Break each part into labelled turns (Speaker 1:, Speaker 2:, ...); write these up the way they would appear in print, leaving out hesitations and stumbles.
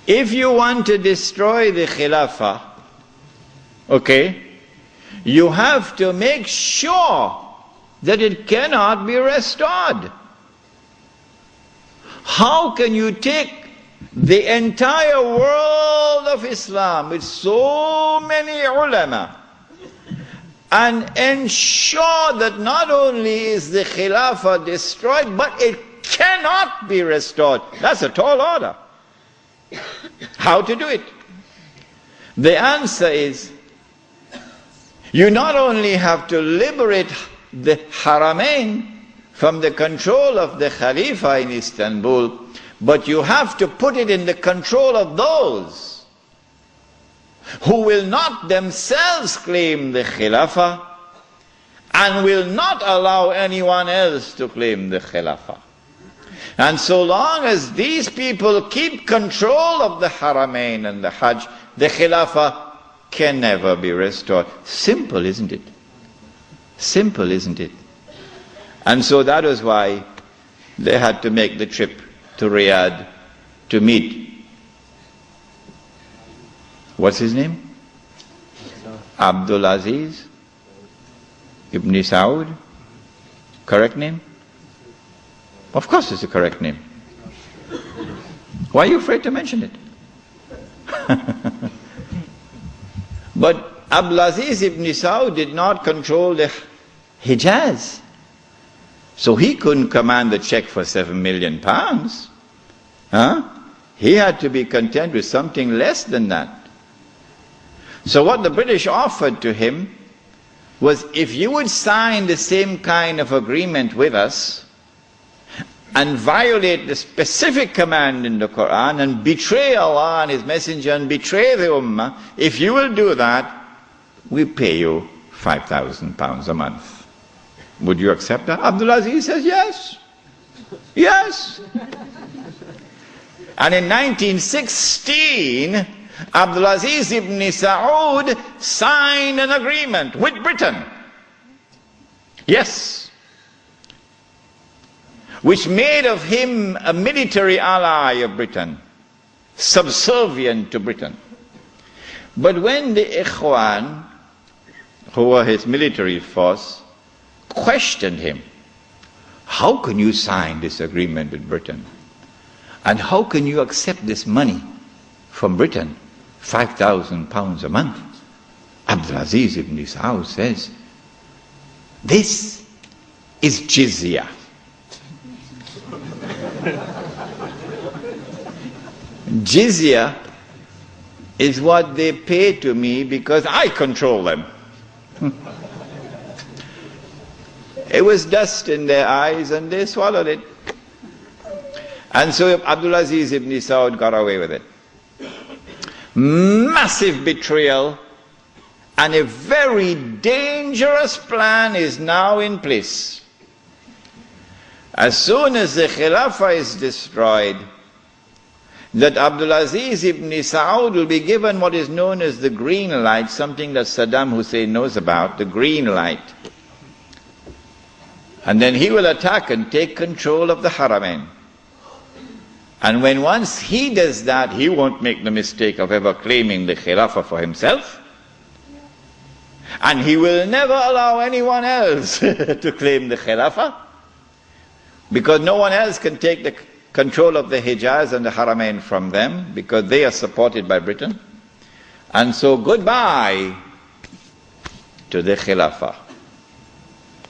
Speaker 1: if you want to destroy the Khilafah, okay, you have to make sure that it cannot be restored. How can you take the entire world of Islam with so many ulama and ensure that not only is the Khilafah destroyed, but it cannot be restored? That's a tall order. How to do it? The answer is, you not only have to liberate the Haramain from the control of the Khalifa in Istanbul, but you have to put it in the control of those who will not themselves claim the Khilafah and will not allow anyone else to claim the Khilafah. And so long as these people keep control of the Haramain and the Hajj, the Khilafah can never be restored. Simple, isn't it? Simple, isn't it? And so that was why they had to make the trip to Riyadh to meet, what's his name? Abdul Aziz Ibn Saud. Correct name? Of course it's a correct name. Why are you afraid to mention it? But Abdul Aziz Ibn Saud did not control the Hijaz. So he couldn't command the check for £7 million. He had to be content with something less than that. So what the British offered to him was, if you would sign the same kind of agreement with us and violate the specific command in the Quran and betray Allah and His Messenger and betray the Ummah, if you will do that, we pay you £5,000 a month. Would you accept that? Abdul Aziz says yes. Yes. And in 1916, Abdul Aziz ibn Saud signed an agreement with Britain. Yes. Which made of him a military ally of Britain, subservient to Britain. But when the Ikhwan, who were his military force, questioned him, how can you sign this agreement with Britain? And how can you accept this money from Britain, £5,000 a month? Abdul Aziz ibn Saud says, this is jizya. Jizya is what they pay to me because I control them. It was dust in their eyes and they swallowed it. And so Abdul Aziz ibn Saud got away with it. Massive betrayal, and a very dangerous plan is now in place. As soon as the Khilafah is destroyed, that Abdul Aziz ibn Saud will be given what is known as the green light, something that Saddam Hussein knows about, the green light. And then he will attack and take control of the Haramain. And when once he does that, he won't make the mistake of ever claiming the Khilafah for himself. And he will never allow anyone else to claim the Khilafah, because no one else can take the control of the Hijaz and the Haramain from them, because they are supported by Britain. And so goodbye to the Khilafah.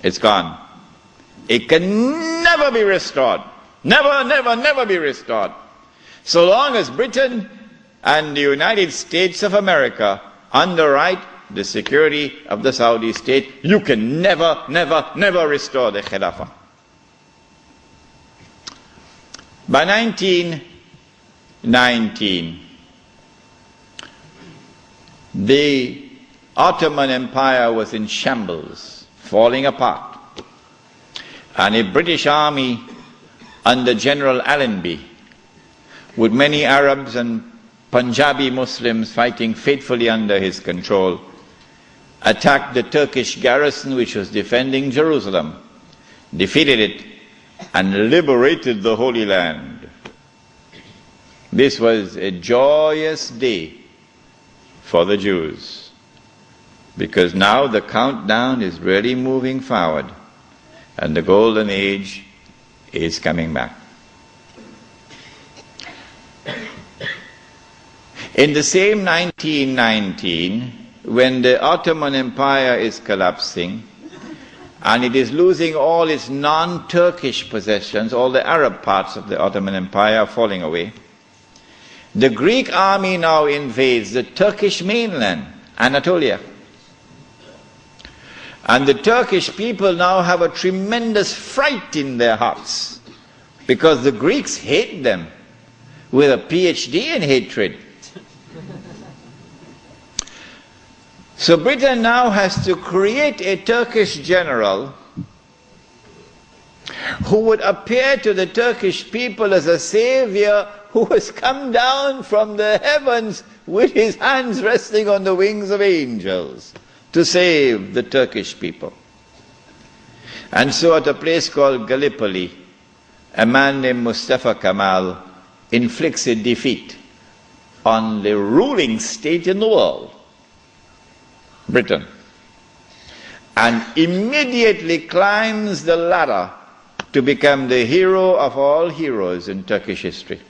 Speaker 1: It's gone. It can never be restored. Never, never, never be restored. So long as Britain and the United States of America underwrite the security of the Saudi state, you can never, never, never restore the Khilafah. By 1919, the Ottoman Empire was in shambles, falling apart. And a British army under General Allenby, with many Arabs and Punjabi Muslims fighting faithfully under his control, attacked the Turkish garrison which was defending Jerusalem, defeated it, and liberated the Holy Land. This was a joyous day for the Jews, because now the countdown is really moving forward and the golden age is coming back. In the same 1919, when the Ottoman Empire is collapsing and it is losing all its non-Turkish possessions, all the Arab parts of the Ottoman Empire are falling away, the Greek army now invades the Turkish mainland, Anatolia. And the Turkish people now have a tremendous fright in their hearts, because the Greeks hate them with a PhD in hatred. So Britain now has to create a Turkish general who would appear to the Turkish people as a savior who has come down from the heavens with his hands resting on the wings of angels to save the Turkish people. And so at a place called Gallipoli, a man named Mustafa Kemal inflicts a defeat on the ruling state in the world, Britain, and immediately climbs the ladder to become the hero of all heroes in Turkish history.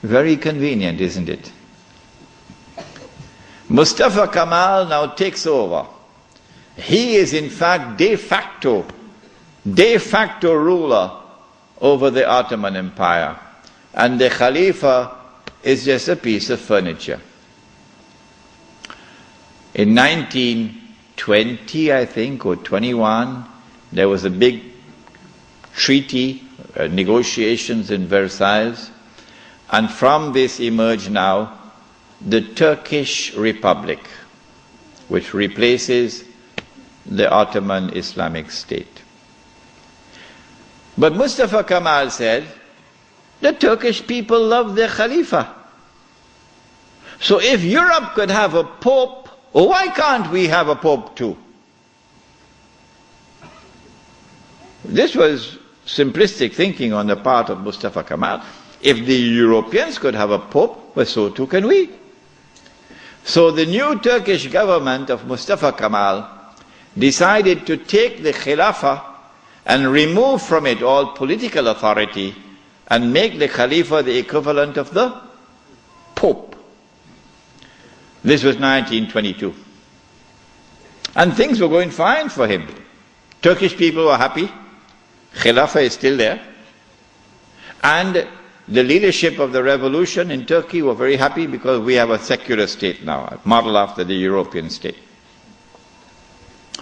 Speaker 1: Very convenient, isn't it? Mustafa Kemal now takes over. He is in fact de facto ruler over the Ottoman Empire, and the Khalifa is just a piece of furniture. In 1920, I think, or 21, there was a big treaty, negotiations in Versailles, and from this emerged now the Turkish Republic, which replaces the Ottoman Islamic State. But Mustafa Kemal said, the Turkish people love their Khalifa. So if Europe could have a pope, why can't we have a pope too? This was simplistic thinking on the part of Mustafa Kemal. If the Europeans could have a pope, well, so too can we. So the new Turkish government of Mustafa Kemal decided to take the Khilafah and remove from it all political authority and make the Khalifa the equivalent of the Pope. This was 1922. And things were going fine for him. Turkish people were happy. Khilafah is still there. And the leadership of the revolution in Turkey were very happy because we have a secular state now, modeled after the European state.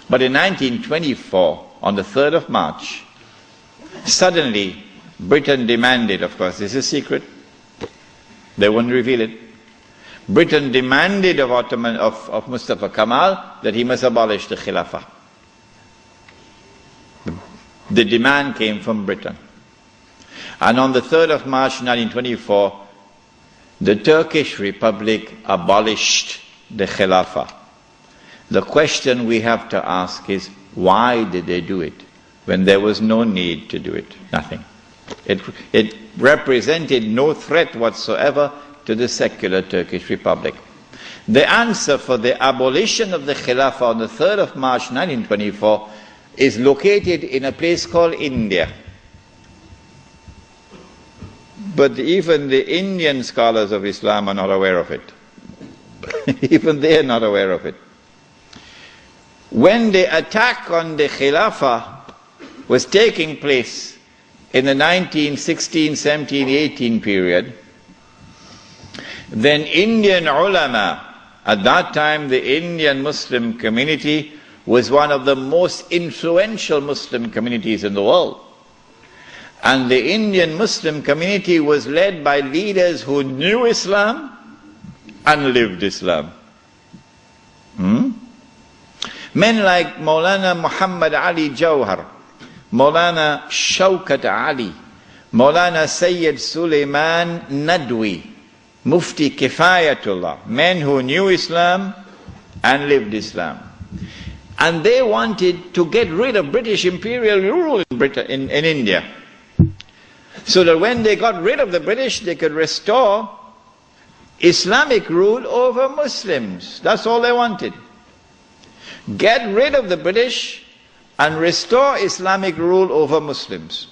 Speaker 1: But in 1924, on the 3rd of March, suddenly Britain demanded, of course this is secret, they wouldn't reveal it, Britain demanded of Mustafa Kemal that he must abolish the Khilafah. The demand came from Britain. And on the 3rd of March 1924, the Turkish Republic abolished the Khilafah. The question we have to ask is, why did they do it when there was no need to do it? Nothing. It represented no threat whatsoever to the secular Turkish Republic. The answer for the abolition of the Khilafah on the 3rd of March 1924 is located in a place called India. But even the Indian scholars of Islam are not aware of it. Even they are not aware of it. When the attack on the Khilafah was taking place in the 1916, 17, 18 period, then Indian ulama, at that time the Indian Muslim community was one of the most influential Muslim communities in the world. And the Indian Muslim community was led by leaders who knew Islam and lived Islam. Men like Maulana Muhammad Ali Jawhar, Maulana Shaukat Ali, Maulana Sayyid Sulaiman Nadwi, Mufti Kifayatullah, men who knew Islam and lived Islam. And they wanted to get rid of British imperial rule in India, so that when they got rid of the British, they could restore Islamic rule over Muslims. That's all they wanted. Get rid of the British and restore Islamic rule over Muslims.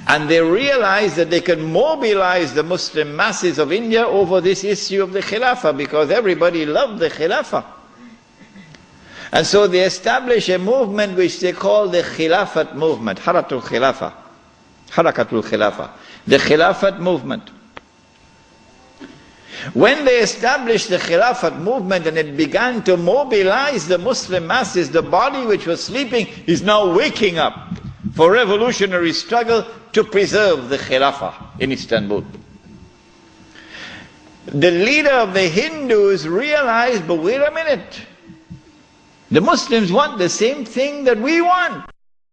Speaker 1: And they realized that they could mobilize the Muslim masses of India over this issue of the Khilafah, because everybody loved the Khilafah. And so they established a movement which they call the Khilafat movement, Harakatul Khilafah, the Khilafat movement. When they established the Khilafat movement and it began to mobilize the Muslim masses, the body which was sleeping is now waking up for revolutionary struggle to preserve the Khilafah in Istanbul. The leader of the Hindus realized, but wait a minute, the Muslims want the same thing that we want.